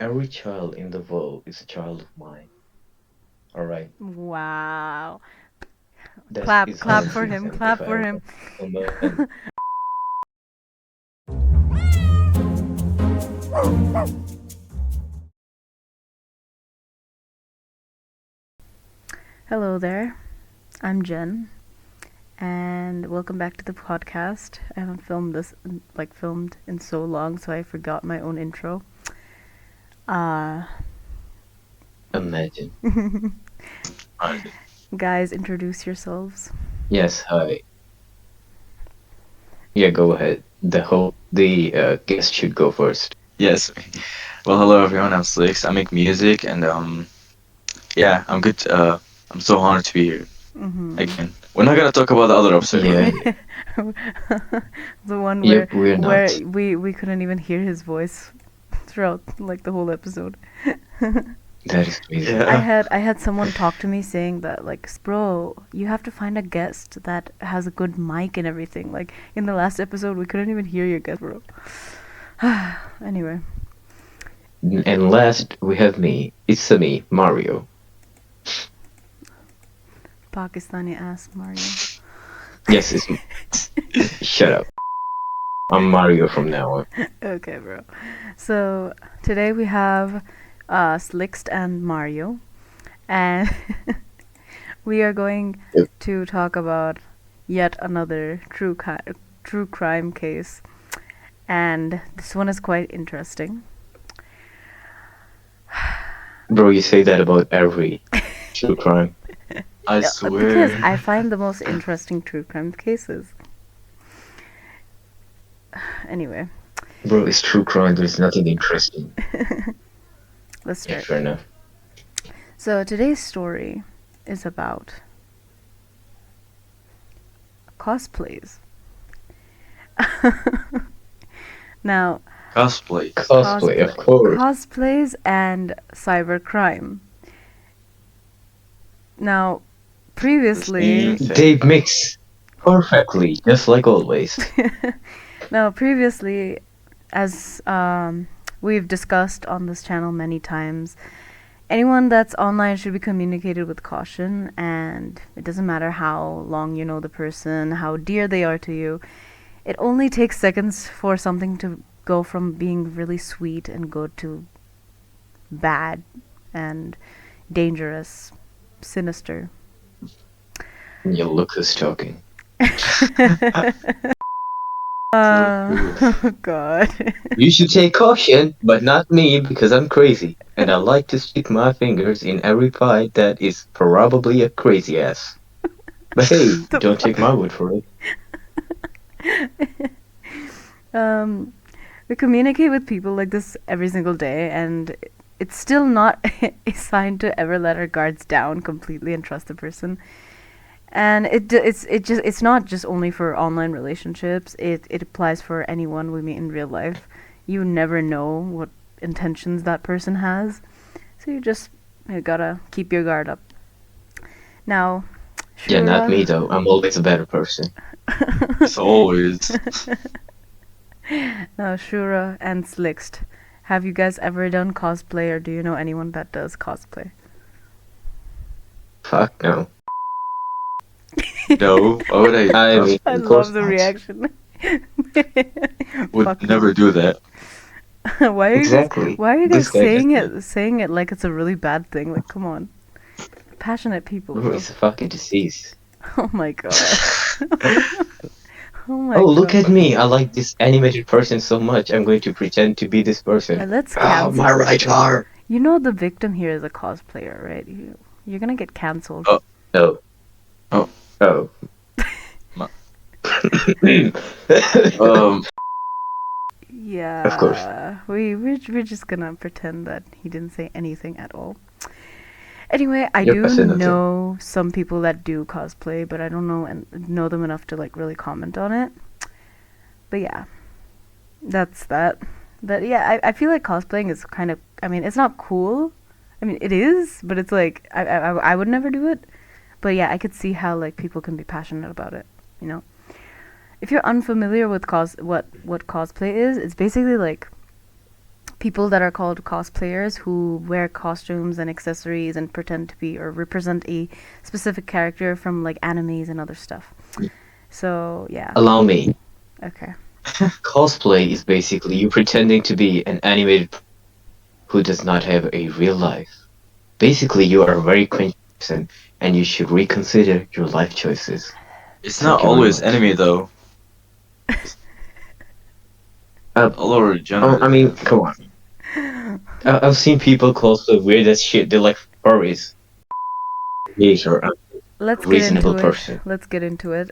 every child in the world is a child of mine. All right, Wow. that Clap, is clap for him, 100% if clap I for ever him. a man. Hello there. I'm Jen, and welcome back to the podcast. I haven't filmed in so long, so I forgot my own intro. Uh, Imagine. Alright. guys, introduce yourselves. Yes, hi. Yeah, go ahead. The guest should go first. Yes. Well, hello everyone. I'm Slixed. I make music, and yeah, I'm good. I'm so honored to be here Mm-hmm. again. We're not gonna talk about the other episode, Yeah, right? The one where yep, we're where not. we couldn't even hear his voice throughout like the whole episode. That is crazy. I Yeah. had I had someone talk to me saying that like, bro, you have to find a guest that has a good mic and everything. Like in the last episode, we couldn't even hear your guest, bro. Anyway, And last, we have me. It's me, Mario. Pakistani ass Mario. Yes, it's. Shut up. I'm Mario from now on. Okay, bro. So today we have Slixed and Mario, and we are going Yep. to talk about yet another true crime case, and this one is quite interesting. Bro, you say that about every true crime. I Because swear. I find the most interesting true crime cases. Anyway, Bro, it's true crime. There's nothing interesting. let's Yeah, start. fair enough. So today's story is about cosplays. Now, Cosplay. Cosplay, of course. cosplays and cybercrime. Now, previously, Thing. They mix perfectly, just like always. previously, as we've discussed on this channel many times, anyone that's online should be communicated with caution, and it doesn't matter how long you know the person, how dear they are to you. It only takes seconds for something to go from being really sweet and good to bad and dangerous, sinister. You look who's talking. Oh God. You should take caution, but not me because I'm crazy. And I like to stick my fingers in every pie that is probably a crazy ass. But hey, don't take my word for it. um, we communicate with people like this every single day, and it's still not a sign to ever let our guards down completely and trust the person. And it's not just only for online relationships. It applies for anyone we meet in real life. You never know what intentions that person has, so you gotta keep your guard up. Now, Yeah, not me Shura. though. I'm always a better person. As always. Now, Shura and Slixed, have you guys ever done cosplay, or do you know anyone that does cosplay? Fuck no. No. Why would I? I mean, I of course love the not. reaction. Would Fuck never no. do that. Why are you guys? Exactly. Why are you This guys guy just saying it like it's a really bad thing? Like, come on, passionate people, bro, bro. it's a fucking disease. Oh my god. Oh my Oh, look god. at me. I like this animated person so much. I'm going to pretend to be this person. Let's Oh, my cancel. right arm. You know the victim here is a cosplayer, right? You're gonna get cancelled. Oh. Oh. Oh. Oh. Ma- Of course. Yeah, we're just gonna pretend that he didn't say anything at all. Anyway, I Yep, I do said nothing. know some people that do cosplay, but I don't know them enough to like really comment on it. But yeah, that's that. But yeah, I feel like cosplaying is kind of, I mean, it's not cool. I mean, it is, but it's like I would never do it. But yeah, I could see how like people can be passionate about it. You know, if you're unfamiliar with what cosplay is, it's basically like people that are called cosplayers who wear costumes and accessories and pretend to be or represent a specific character from like animes and other stuff. So yeah. Allow me. Okay. Cosplay is basically you pretending to be an animated who does not have a real life. Basically, you are a very cringe person, and you should reconsider your life choices. It's Thank not you very always much. anime though. All over I genres. mean, come on. I've seen people cosplay weird as shit. They're like furries. Yeah, sure. I'm Let's a get reasonable into it. person. Let's get into it.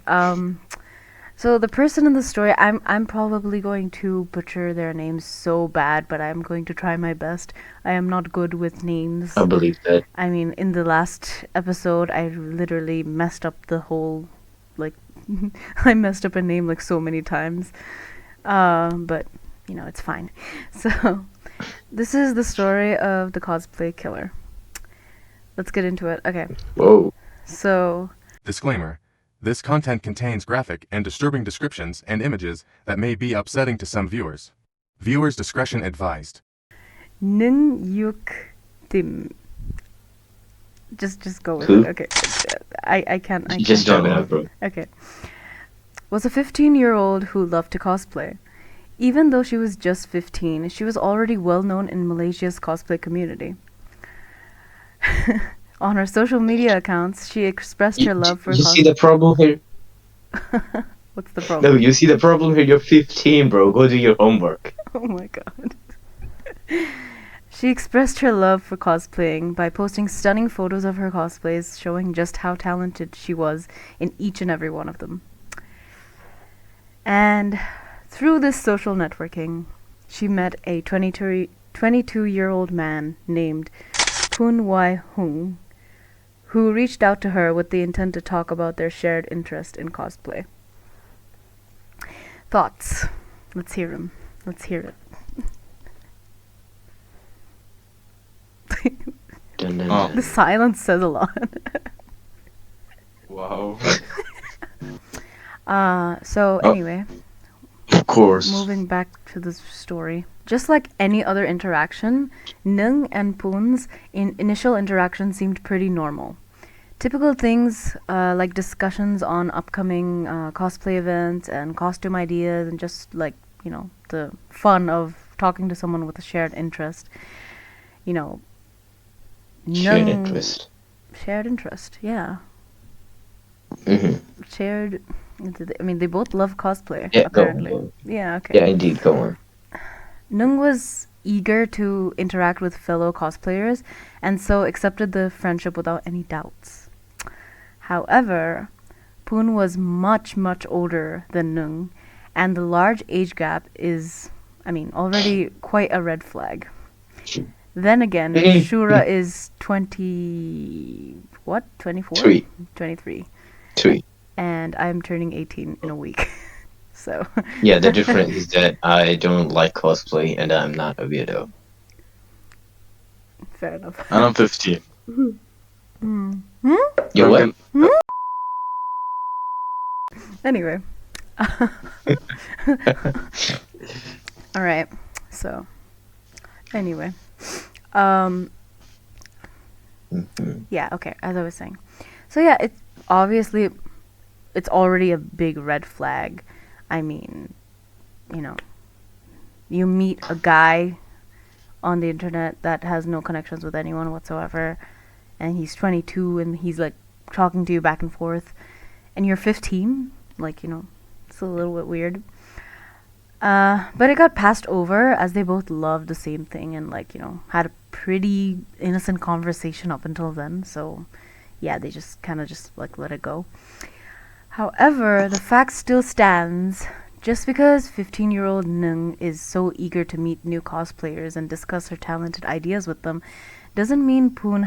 So the person in the story, I'm probably going to butcher their names so bad, but I'm going to try my best. I am not good with names. I believe that. I mean, in the last episode, I literally messed up the whole, like, I messed up a name like so many times. But you know, it's fine. So, this is the story of the cosplay killer. Let's get into it. Okay. Whoa. So, Disclaimer. This content contains graphic and disturbing descriptions and images that may be upsetting to some viewers. Viewers' discretion advised. Ng Yuk Tim. Just go with Who? it. Okay. I can't. Just can't. jump it up, bro. Okay. Was a 15-year-old who loved to cosplay. Even though she was just 15, she was already well known in Malaysia's cosplay community. On her social media accounts, she expressed her love for You see the problem here? What's the problem? No, you see the problem here? You're 15, bro. Go do your homework. Oh my god. She expressed her love for cosplaying by posting stunning photos of her cosplays, showing just how talented she was in each and every one of them. And through this social networking, she met a 22-year-old man named Poon Wai Hung, who reached out to her with the intent to talk about their shared interest in cosplay. Thoughts? Let's hear them. Let's hear it. Dun, dun, Oh. dun. The silence says a lot. Wow. So Oh. anyway, Of course. moving back to the story. Just like any other interaction, Ng and Poon's initial interaction seemed pretty normal. Typical things like discussions on upcoming cosplay events and costume ideas and just like, you know, the fun of talking to someone with a shared interest. You know, Shared Ng- interest. Shared interest, yeah. Hmm. Shared. I mean, they both love cosplay, Yeah, go on, apparently. go on. Yeah, okay. Yeah, indeed, go on. Nung was eager to interact with fellow cosplayers and so accepted the friendship without any doubts. However, Poon was much, much older than Nung, and the large age gap is, I mean, already quite a red flag. Then again, Shura is 20... what? 24? Three. 23. 3. And I'm turning 18 in a week. So... Yeah, the difference is that I don't like cosplay and I'm not a weirdo. Fair enough. And I'm 15. You what? Anyway. Alright, so. Anyway. Yeah, okay, as I was saying. So yeah, it's obviously, it's already a big red flag. I mean, you know, you meet a guy on the internet that has no connections with anyone whatsoever, and he's 22 and he's like talking to you back and forth, and you're 15, like, you know, it's a little bit weird. But it got passed over as they both loved the same thing and, like, you know, had a pretty innocent conversation up until then. So, yeah, they just kind of just, like, let it go. However, the fact still stands. Just because 15-year-old Ng is so eager to meet new cosplayers and discuss her talented ideas with them doesn't mean Poon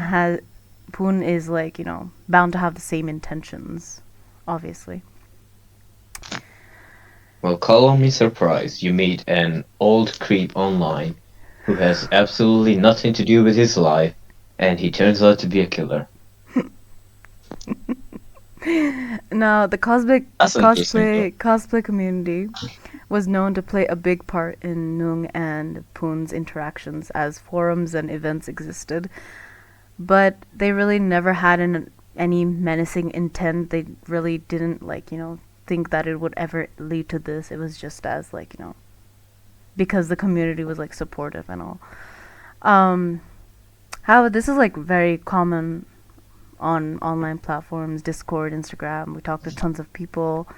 is, like, you know, bound to have the same intentions, obviously. Well, call me surprised. You meet an old creep online who has absolutely nothing to do with his life, and he turns out to be a killer. Now, the That's interesting though. cosplay community was known to play a big part in Nung and Poon's interactions as forums and events existed, but they really never had any menacing intent. They really didn't think that it would ever lead to this. It was just as because the community was supportive and all. Um, However, this is very common on online platforms, Discord, Instagram. We talk to tons of people.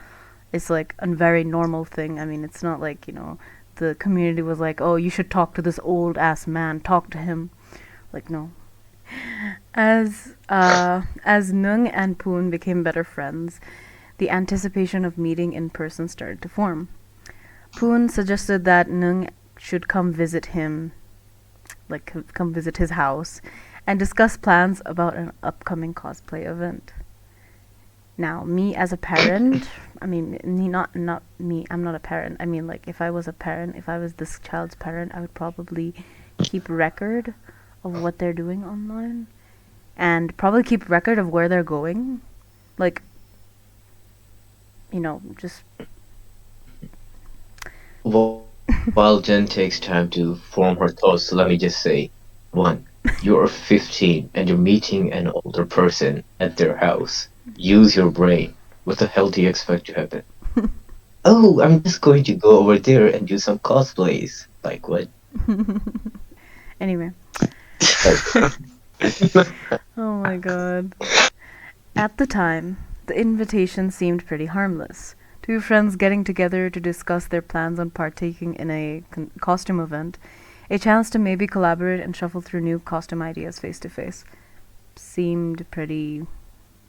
It's a very normal thing. I mean, it's not the community was oh, you should talk to this old ass man, talk to him. No. As Nung and Poon became better friends, the anticipation of meeting in person started to form. Poon suggested that Nung should come visit him, come visit his house, and discuss plans about an upcoming cosplay event. Now, me as a parent, I mean, not me. I'm not a parent. I mean, if I was a parent, if I was this child's parent, I would probably keep record of what they're doing online, and probably keep record of where they're going. Like, just While Jen takes time to form her thoughts, let me just say, one, you're 15 and you're meeting an older person at their house. Use your brain. What the hell do you expect to happen? Oh, I'm just going to go over there and do some cosplays. Like what? anyway. Like, Oh my god. At the time, the invitation seemed pretty harmless. Two friends getting together to discuss their plans on partaking in a costume event, a chance to maybe collaborate and shuffle through new costume ideas face to face. Seemed pretty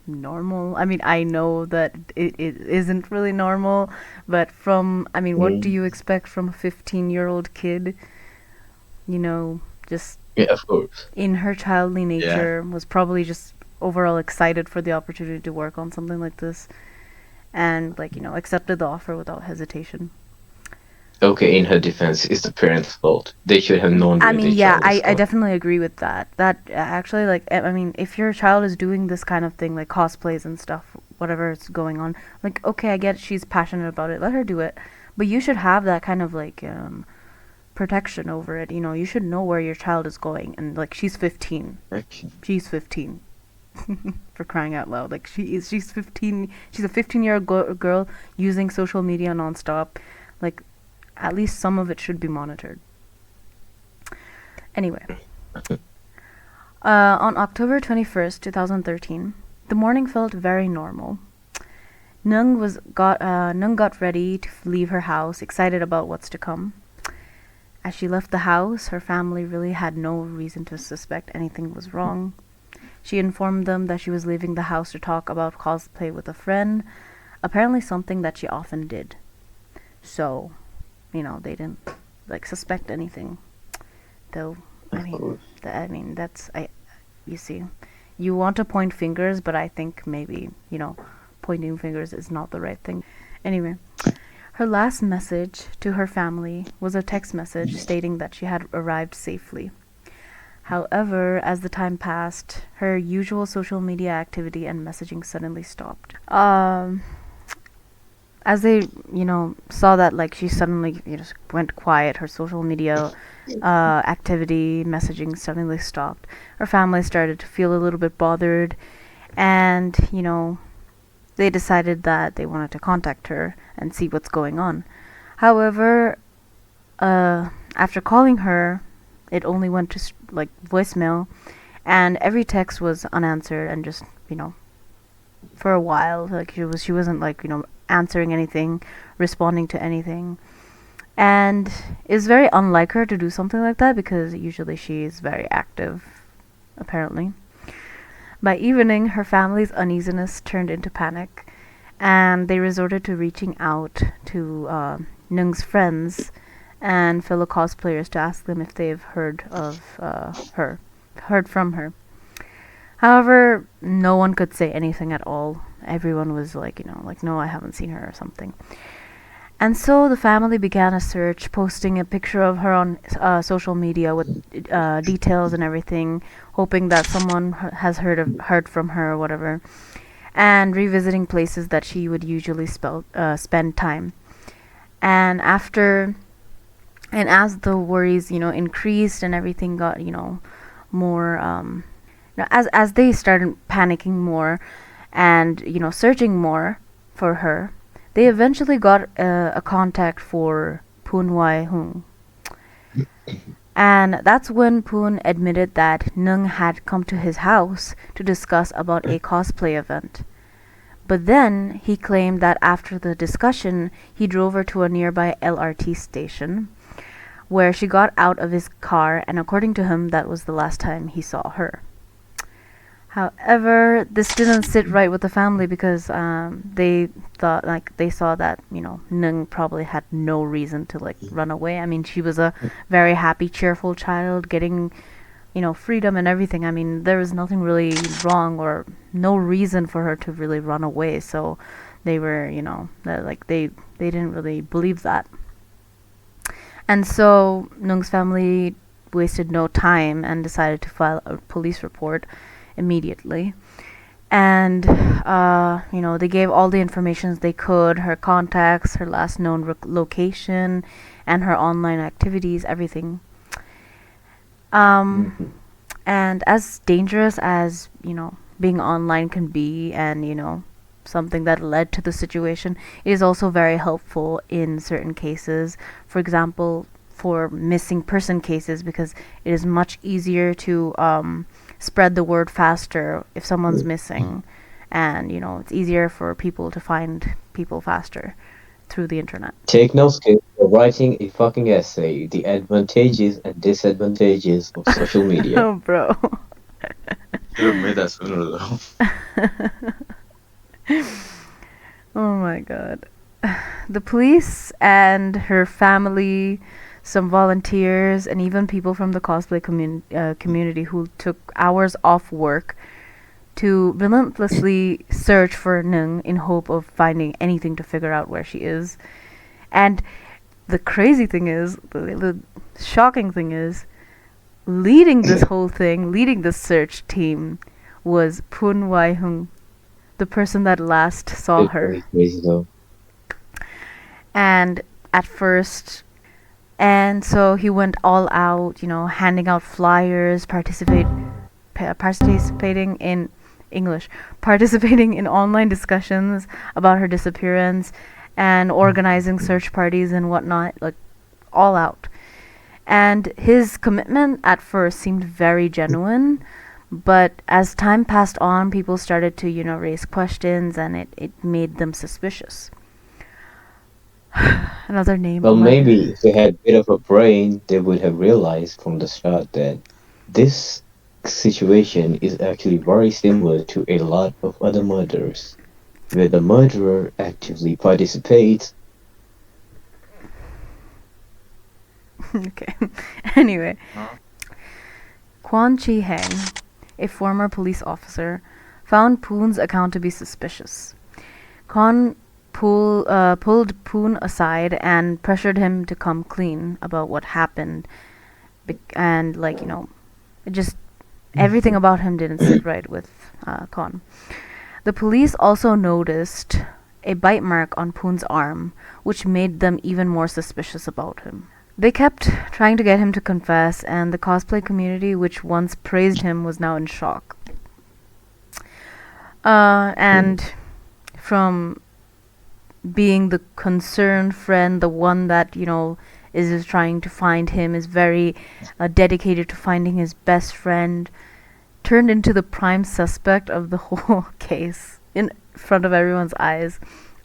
normal. I mean, I know that it isn't really normal, but what do you expect from a 15-year-old kid? Just yeah, of course. in her childly Yeah. nature, was probably just overall excited for the opportunity to work on something like this, and accepted the offer without hesitation. Okay, in her defense, it's the parents' fault. They should have known I where mean, their yeah, child was I going. definitely agree with that. That actually, I mean, if your child is doing this kind of thing, like cosplays and stuff, whatever is going on, okay, I get it, she's passionate about it, let her do it. But you should have that kind of protection over it. You should know where your child is going, and she's 15. She's 15. For crying out loud, she's 15. She's a 15-year-old girl using social media nonstop. At least some of it should be monitored. Anyway, on October 21st, 2013, the morning felt very normal. Nung got ready to leave her house, excited about what's to come. As she left the house, her family really had no reason to suspect anything was wrong. She informed them that she was leaving the house to talk about cosplay with a friend, apparently something that she often did. So, they didn't suspect anything. Though, Of course. you see, you want to point fingers, but I think maybe, pointing fingers is not the right thing. Anyway, her last message to her family was a text message stating that she had arrived safely. However, as the time passed, her usual social media activity and messaging suddenly stopped. As they, saw that she suddenly just went quiet, her social media activity, messaging suddenly stopped. Her family started to feel a little bit bothered, and they decided that they wanted to contact her and see what's going on. However, after calling her, it only went to voicemail, and every text was unanswered, and just for a while she wasn't answering anything, responding to anything. And it's very unlike her to do something like that, because usually she is very active, apparently. By evening, her family's uneasiness turned into panic, and they resorted to reaching out to Nung's friends and fellow cosplayers to ask them if they've heard from her. However, no one could say anything at all. Everyone was no, I haven't seen her or something. And so the family began a search, posting a picture of her on social media with details and everything, hoping that someone has heard from her or whatever. and revisiting places that she would usually spend time. And as the worries, increased and everything got, more, as they started panicking more and, searching more for her, they eventually got a contact for Poon Wai Hung. And that's when Poon admitted that Nung had come to his house to discuss about a cosplay event. But then he claimed that after the discussion, he drove her to a nearby LRT station, where she got out of his car, and according to him, that was the last time he saw her. However, this didn't sit right with the family because they saw that Nung probably had no reason to run away. I mean, she was a very happy, cheerful child, getting freedom and everything. I mean, there was nothing really wrong or no reason for her to really run away. So they were they didn't really believe that. And so Nung's family wasted no time and decided to file a police report immediately. And they gave all the information they could, her contacts, her last known location, and her online activities, everything. And as dangerous as being online can be, and something that led to the situation, it is also very helpful in certain cases. For example, for missing person cases, because it is much easier to spread the word faster if someone's missing, and it's easier for people to find people faster through the internet. Take no skill for writing a fucking essay, the advantages and disadvantages of social media. Oh, bro. Should have made that sooner though. Oh my god. The police and her family, some volunteers, and even people from the cosplay community who took hours off work to relentlessly search for Nung in hope of finding anything to figure out where she is. And the crazy thing is, the shocking thing is, leading this whole thing, leading the search team, was Poon Wai Hung, the person that last saw It's her. very crazy though. And at first, and so he went all out, handing out flyers, participating in online discussions about her disappearance, and organizing search parties and whatnot, all out. And his commitment at first seemed very genuine, but as time passed on, people started to, raise questions, and it made them suspicious. Another name. Well, oh my maybe if they had a bit of a brain, they would have realized from the start that this situation is actually very similar to a lot of other murders, where the murderer actively participates. Okay. Anyway, Huh? Kwon Chi-hang, a former police officer, found Poon's account to be suspicious. Kwon pulled Poon aside and pressured him to come clean about what happened, and it just everything about him didn't sit right with Kwon. The police also noticed a bite mark on Poon's arm, which made them even more suspicious about him. They kept trying to get him to confess, and the cosplay community, which once praised him, was now in shock. And from being the concerned friend, the one that, is trying to find him, is very dedicated to finding his best friend, turned into the prime suspect of the whole case in front of everyone's eyes.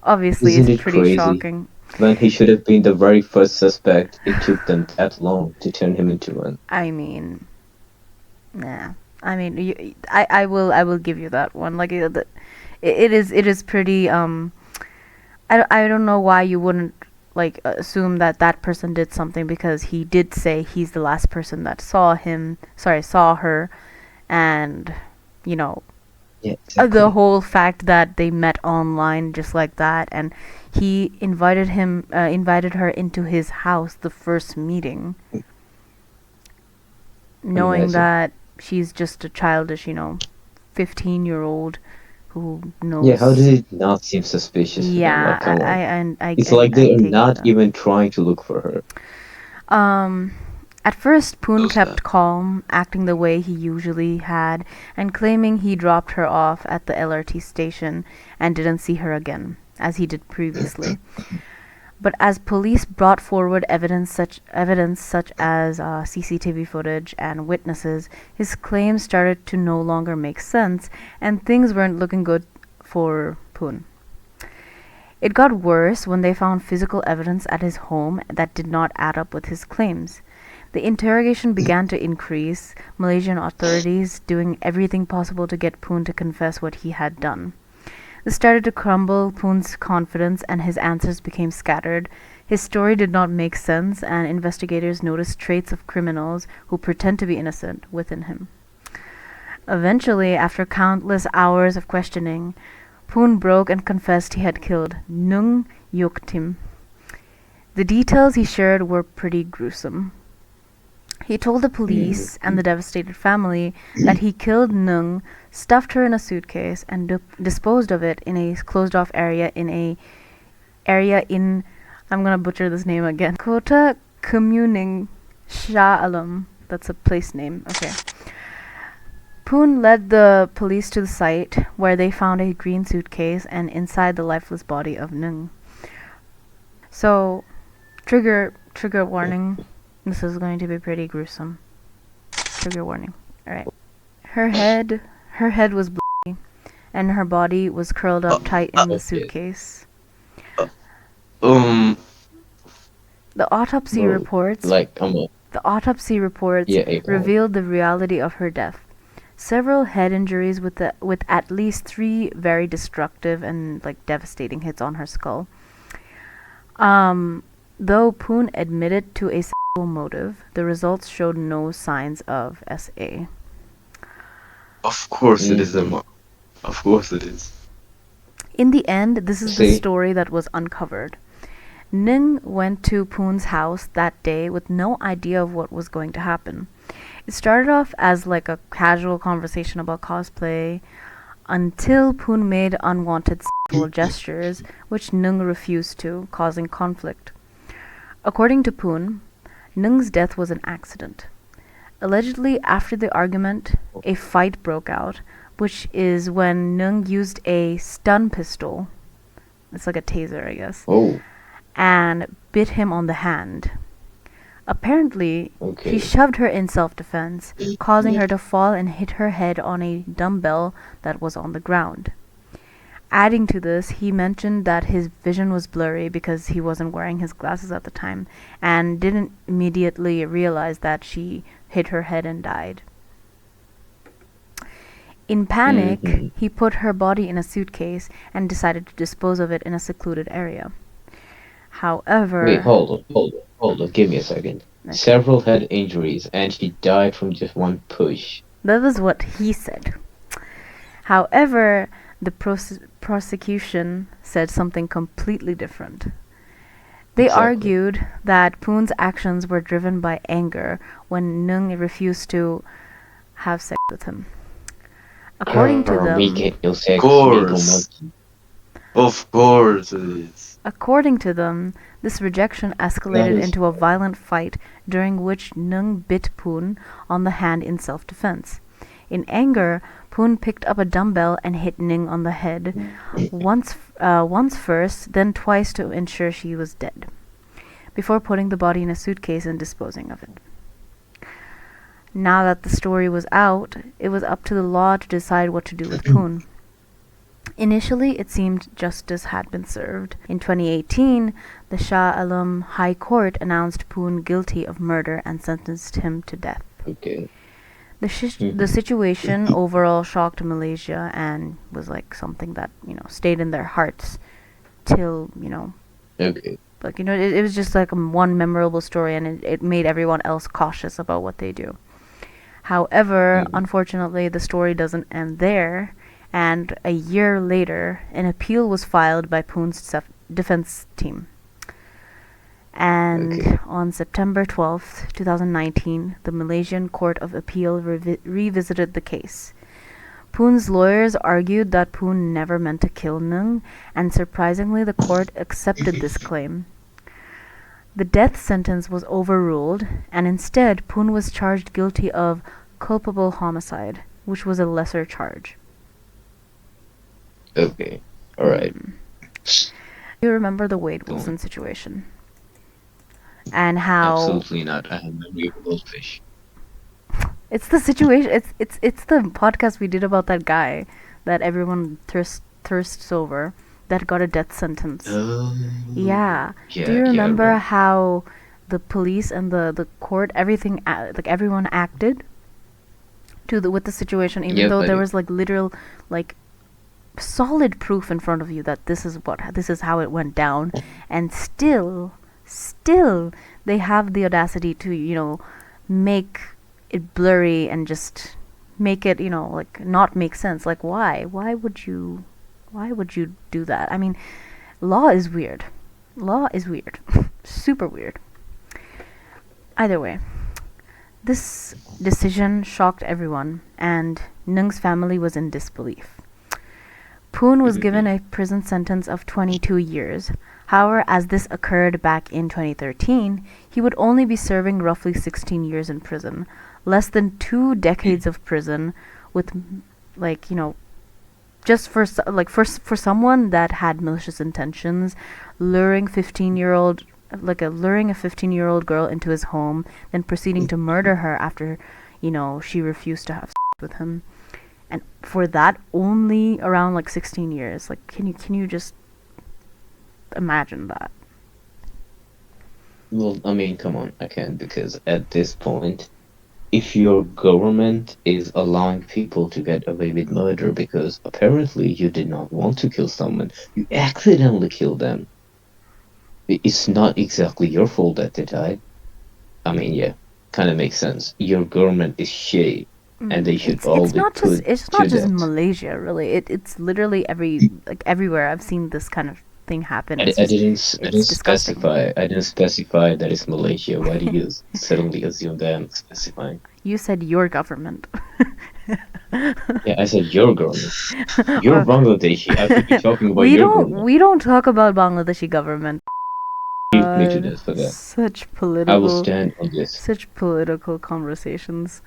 Obviously, Isn't it's it pretty crazy? shocking. When he should have been the very first suspect, it took them that long to turn him into one. I mean, nah. I mean, I will give you that one. It is pretty. I don't know why you wouldn't assume that that person did something, because he did say he's the last person that saw her, and Yeah, the exactly. whole fact that they met online just like that, and he invited her into his house the first meeting, knowing Imagine. that she's just a childish 15-year-old who Yeah, how did knows. it not seem suspicious to them? Like, Yeah, come on. It's like I they are take not that. even trying to look for her. Um, at first, Poon Those guys. kept calm, acting the way he usually had, and claiming he dropped her off at the LRT station and didn't see her again, as he did previously. But as police brought forward evidence such as CCTV footage and witnesses, his claims started to no longer make sense, and things weren't looking good for Poon. It got worse when they found physical evidence at his home that did not add up with his claims. The interrogation began to increase, Malaysian authorities doing everything possible to get Poon to confess what he had done. This started to crumble Poon's confidence, and his answers became scattered. His story did not make sense, and investigators noticed traits of criminals who pretend to be innocent within him. Eventually, after countless hours of questioning, Poon broke and confessed he had killed Ng Yuk Tim. The details he shared were pretty gruesome. He told the police and the devastated family that he killed Nung, stuffed her in a suitcase, and disposed of it in a closed-off area in I'm gonna butcher this name again. Kota Kemuning Shah Alam. That's a place name. Okay. Poon led the police to the site where they found a green suitcase and inside the lifeless body of Nung. So, trigger warning. This is going to be pretty gruesome. Trigger warning. Alright. Her head was bloody, and her body was curled up tight in the Okay. suitcase. Um, The autopsy Bro, reports like, come on. Yeah, hey, revealed the reality of her death. Several head injuries with at least 3 very destructive and devastating hits on her skull. Though Poon admitted to a sexual motive, the results showed no signs of SA. of course it is Mhm. of course it is. In the end, this is the See? story that was uncovered. Ning went to Poon's house that day with no idea of what was going to happen. It started off as a casual conversation about cosplay until Poon made unwanted sexual gestures, which Nung refused to, causing conflict. According to Poon, Nung's death was an accident. Allegedly, after the argument, a fight broke out, which is when Nung used a stun pistol. It's like a taser, I guess. Oh, And bit him on the hand. Apparently, okay. he shoved her in self-defense, causing her to fall and hit her head on a dumbbell that was on the ground. Adding to this, he mentioned that his vision was blurry because he wasn't wearing his glasses at the time and didn't immediately realize that she hit her head and died. In panic, Mhm. he put her body in a suitcase and decided to dispose of it in a secluded area. However, Wait, hold on. Give me a second. Okay. Several head injuries, and she died from just one push. that was what he said. However, the prosecution said something completely different. They Exactly. argued that Poon's actions were driven by anger when Nung refused to have sex with him. According to them, Make no sex, Course. monkey. Of course it is. According to them, this rejection escalated is- into a violent fight during which Nung bit Poon on the hand in self-defense. In anger, Poon picked up a dumbbell and hit Ning on the head, once first, then twice to ensure she was dead, before putting the body in a suitcase and disposing of it. Now that the story was out, it was up to the law to decide what to do with Poon. Initially, it seemed justice had been served. In 2018, the Shah Alam High Court announced Poon guilty of murder and sentenced him to death. Okay. The situation overall shocked Malaysia and was something that, stayed in their hearts till, Okay. it was just one memorable story, and it made everyone else cautious about what they do. However, unfortunately, the story doesn't end there, and a year later, an appeal was filed by Poon's defense team. And on September 12th, 2019, the Malaysian Court of Appeal revisited the case. Poon's lawyers argued that Poon never meant to kill Ng, and surprisingly the court accepted this claim. The death sentence was overruled, and instead Poon was charged guilty of culpable homicide, which was a lesser charge. Okay. Alright. You remember the Wade Wilson situation? And how Absolutely not. I have memory of a goldfish. it's the situation. It's the podcast we did about that guy that everyone thirsts over that got a death sentence. Yeah. Yeah. Do you yeah, remember right. how the police and the court, everything, like everyone acted with the situation, even Yep, though I there do. was like literal, like solid proof in front of you that this is how it went down, and still they have the audacity to make it blurry and just make it like not make sense. Like why would you do that? I mean, law is weird super weird. Either way, this decision shocked everyone, and Nung's family was in disbelief. Poon was given a prison sentence of 22 years. However, as this occurred back in 2013, he would only be serving roughly 16 years in prison, less than 2 decades of prison, with just for someone that had malicious intentions, luring a 15-year-old girl into his home, then proceeding to murder her after she refused to have sex with him. And for that, only around 16 years. Like, can you just imagine that? Well, I mean, come on, I can't, because at this point, if your government is allowing people to get away with murder because apparently you did not want to kill someone, you accidentally killed them. It's not exactly your fault that they died. I mean, yeah, kind of makes sense. Your government is shitty, and they should all be put It's to not just death. Malaysia, really. It's literally everywhere. I've seen this kind of thing happen. I It's didn't it's disgusting. I didn't specify that it's Malaysia. Why do you suddenly assume that I'm specifying? You said your government. Yeah, I said your government. You're Bangladeshi. I could be talking about your government. We don't talk about Bangladeshi government. Leave me to this for that. Such I will stand on this. such political conversations.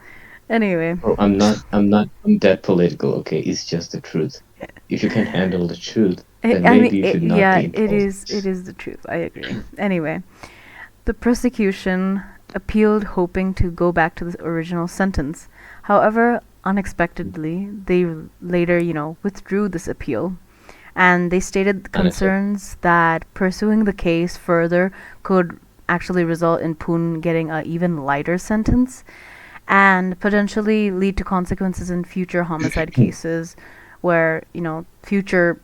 Anyway, Bro, I'm that political, okay? It's just the truth. If you can handle the truth, then maybe you should not be in politics. it is the truth. I agree. Anyway, the prosecution appealed, hoping to go back to the original sentence. However, unexpectedly, they later, withdrew this appeal, and they stated concerns that pursuing the case further could actually result in Poon getting an even lighter sentence, and potentially lead to consequences in future homicide cases, where future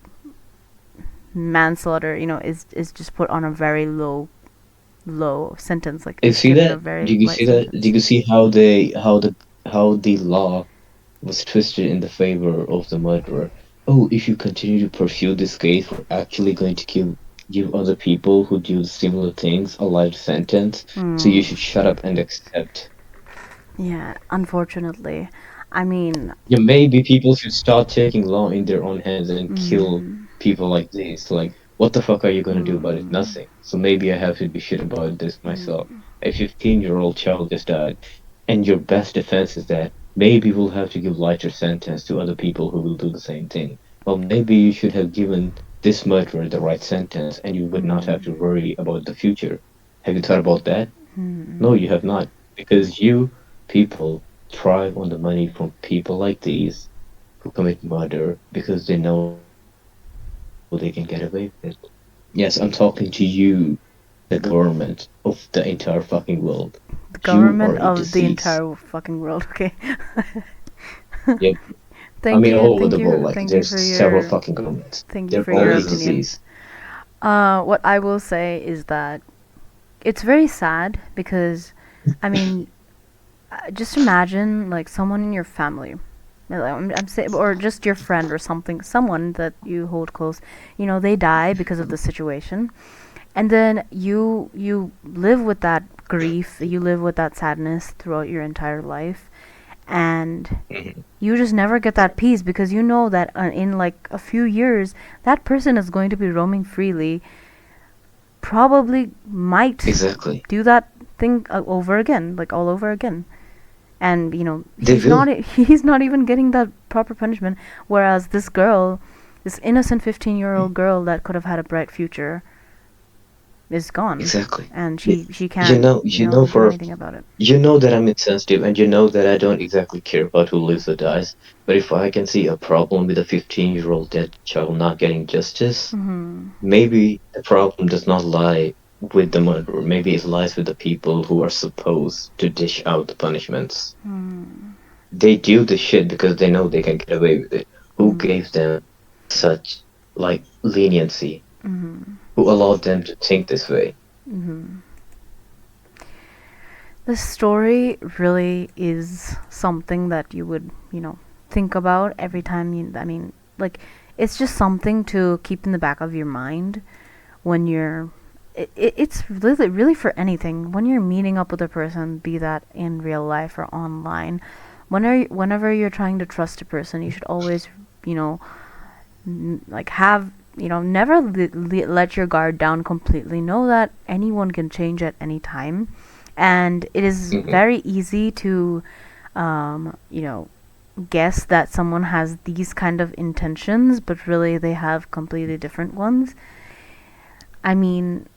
manslaughter is just put on a very low sentence. Like, You it's see given that? a very Did you light see that? sentence. Did you see how the law was twisted in the favor of the murderer? Oh, if you continue to pursue this case, we're actually going to give other people who do similar things a life sentence. So you should shut up and accept. Yeah, unfortunately. I mean, Yeah, maybe people should start taking law in their own hands and kill people like this. Like, what the fuck are you gonna do about it? Nothing. So maybe I have to be shit about this myself. A 15-year-old child just died, and your best defense is that maybe we'll have to give lighter sentence to other people who will do the same thing. Well, maybe you should have given this murderer the right sentence, and you would not have to worry about the future. Have you thought about that? No, you have not, because you people thrive on the money from people like these who commit murder because they know they can get away with it. Yes, I'm talking to you, the government of the entire fucking world. the government are a of the disease. entire fucking world. Okay. Yep. Thank you. all over Thank the you. world, like Thank there's you for several your. fucking governments. Thank you They're for all your a opinion. disease. What I will say is that it's very sad because, I mean, just imagine like someone in your family, I'm saying, or just your friend or something, someone that you hold close. They die because of the situation, and then you live with that grief, you live with that sadness throughout your entire life, and Mhm. you just never get that peace because you know that in like a few years that person is going to be roaming freely, probably might Exactly. do that thing over again, like all over again. And They will. he's not even getting that proper punishment, whereas this girl, this innocent 15-year-old girl that could have had a bright future, is gone, Exactly. and You, she you can't know, you know do for anything about it. you know that I'm insensitive, and you know that I don't exactly care about who lives or dies. But if I can see a problem with a 15-year-old dead child not getting justice, Mhm. maybe the problem does not lie with the murderer. Maybe it lies with the people who are supposed to dish out the punishments. Mhm. They do the shit because they know they can get away with it. Who Mhm. gave them such like leniency? Mhm. Who allowed them to think this way? Mhm. The story really is something that you would, think about every time you, I mean, like, it's just something to keep in the back of your mind when you're, it's really for anything. When you're meeting up with a person, be that in real life or online, whenever you're trying to trust a person, you should always, you know, like have, never let your guard down completely. Know that anyone can change at any time, and it is Hmm. very easy to, um, you know, guess that someone has these kind of intentions, but really they have completely different ones. I mean,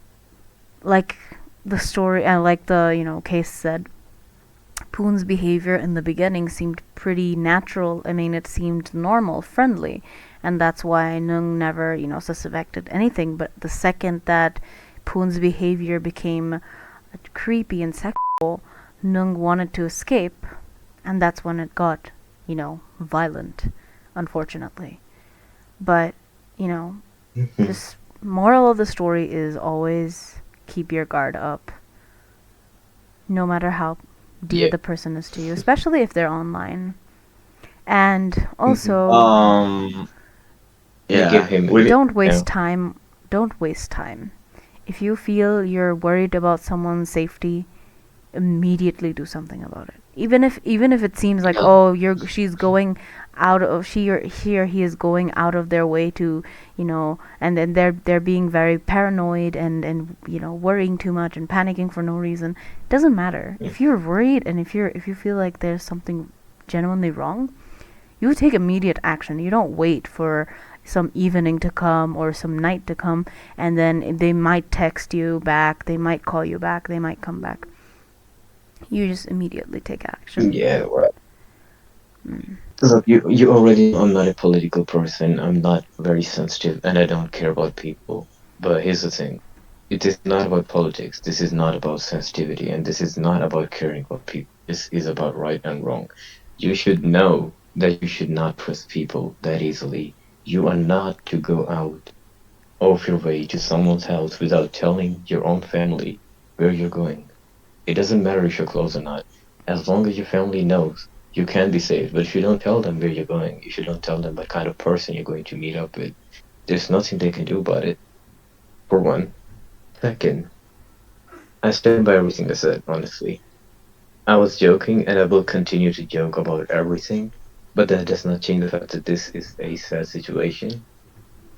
like the story, like the case said, Poon's behavior in the beginning seemed pretty natural. I mean, it seemed normal, friendly, and that's why Nung never, suspected anything. But the second that Poon's behavior became creepy and sexual, Nung wanted to escape, and that's when it got, violent, unfortunately. But, you know, Hmm. just moral of the story is always keep your guard up, no matter how dear Yeah. the person is to you, especially if they're online. And Hmm. also, Um, You give yeah, him, we, don't yeah. waste time. Don't waste time. If you feel you're worried about someone's safety, immediately do something about it. Even if it seems like, Yeah. oh, she's going out of she or he is going out of their way to, and then they're being very paranoid and worrying too much and panicking for no reason. It doesn't matter. If you're worried and if you feel like there's something genuinely wrong, you take immediate action. You don't wait for some evening to come or some night to come, and then they might text you back, they might call you back, they might come back. You just immediately take action. Yeah, right. Mm. Look, you already know I'm not a political person. I'm not very sensitive, and I don't care about people. But here's the thing. It is not about politics. This is not about sensitivity, and this is not about caring about people. This is about right and wrong. You should know that you should not trust people that easily. You are not to go out of your way to someone's house without telling your own family where you're going. It doesn't matter if you're close or not. As long as your family knows, you can be safe. But if you don't tell them where you're going, if you don't tell them what kind of person you're going to meet up with, there's nothing they can do about it, for one. Second, I stand by everything I said, honestly. I was joking and I will continue to joke about everything, but that does not change the fact that this is a sad situation.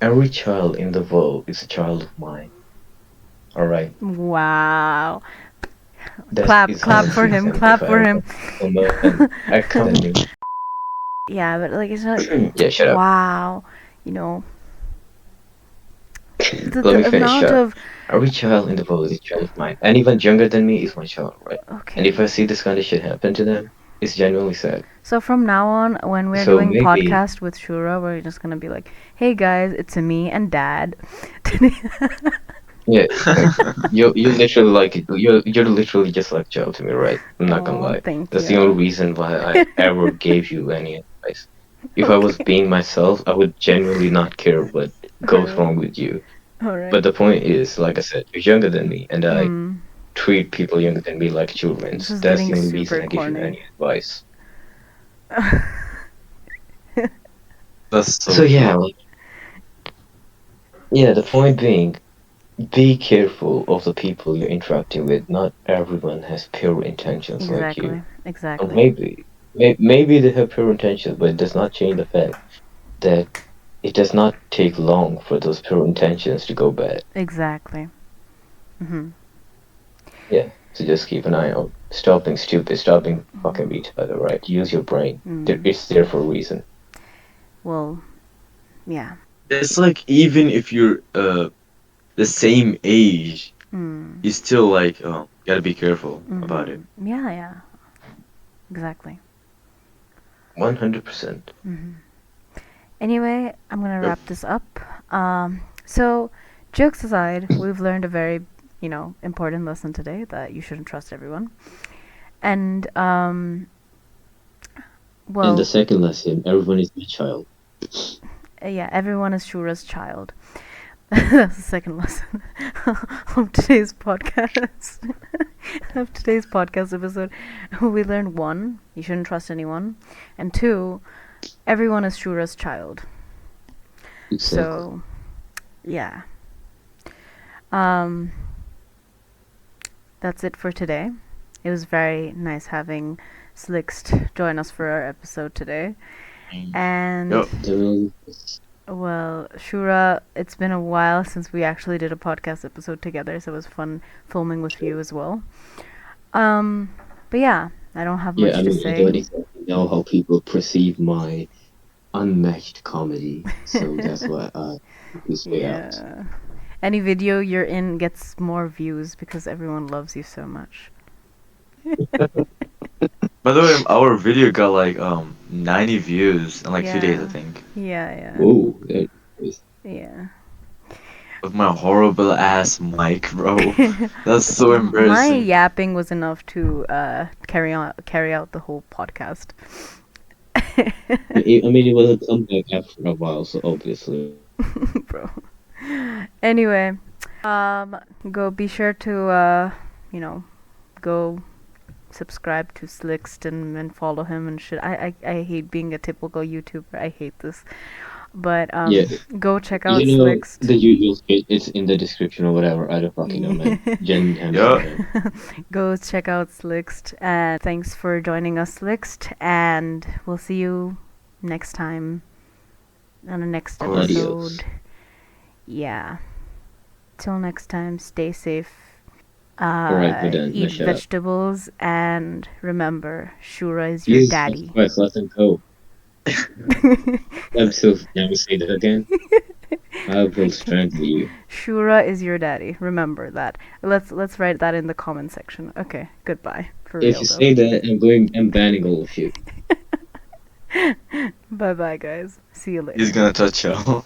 Every child in the world is a child of mine, alright? Wow. That Clap, is clap for honestly him, something clap for for everyone. him. And I count on you. Yeah, but like it's not. Yeah, shut up. Wow, you know the Let me the finish. amount of. Every child in the world is a child of mine. And even younger than me is my child, right? And Okay. if I see this kind of shit happen to them, it's genuinely sad. So from now on, when we're So doing maybe, podcast with Shura, we're just gonna be like, "Hey guys, it's me and Dad." yeah, exactly. You literally like it. You're literally just like child to me, right? I'm not gonna Oh, lie. thank That's the only you. reason why I ever gave you any advice. If I was Okay. being myself, I would genuinely not care what All goes right. wrong with you. All But right. the point is, like I said, you're younger than me, and I Mm. treat people younger than me like children. This is That's getting the only reason super I give you corny. any advice. that's So so yeah, true. like, yeah, the point being, be careful of the people you're interacting with. Not everyone has pure intentions like you. Exactly. Or Exactly. maybe, Maybe they have pure intentions, but it does not change the fact that it does not take long for those pure intentions to go bad. Exactly. Mm-hmm. Yeah, so just keep an eye out. Stop being stupid. Stop being fucking retarded. Right? Use your brain. It's there for a reason. Well, yeah. It's like even if you're the same age, you still like gotta be careful about it. Yeah, yeah. Exactly. 100%. Anyway, I'm gonna Yep. wrap this up. So, jokes aside, we've learned a very, important lesson today that you shouldn't trust everyone. And, And the well, second lesson: everyone is my child. yeah, everyone is Shura's child. That's the second lesson of today's podcast. Of today's podcast episode. We learned 1, you shouldn't trust anyone. And 2, everyone is Shura's child. Exactly. So, yeah. That's it for today. It was very nice having Slixed join us for our episode today. And, Yep. well, Shura, it's been a while since we actually did a podcast episode together, so it was fun filming with you as well. But yeah, I don't have much Yeah, I to mean, I say. don't exactly know how people perceive my unmatched comedy, so that's why I just stay out. Yeah. Any video you're in gets more views because everyone loves you so much. By the way, our video got like 90 views in like 2 days, I think. Yeah, yeah. Whoa, that is Yeah. With my horrible ass mic, bro. That's so My embarrassing. yapping was enough to carry out the whole podcast. I mean, it will come back after a while, so obviously. Bro. Anyway, go be sure to go subscribe to Slixed and follow him and shit. I hate being a typical YouTuber. I hate this. But Yeah. go check out You know, Slixed. the usual shit, it's in the description or whatever. I don't fucking know, man. Jen Yeah. Go check out Slixed, and thanks for joining us, Slixed, and we'll see you next time on the next Adios. episode. Yeah. Till next time, stay safe. Alright, we're done. Eat Shut up. vegetables, and remember, Shura is your Jesus daddy. Christ, let them go. I'm so never say that again. I will strangle you. Shura is your daddy. Remember that. Let's write that in the comment section. Okay, goodbye. For If real you though. say that, I'm banning all of you. Bye bye, guys. See you later. He's gonna touch y'all.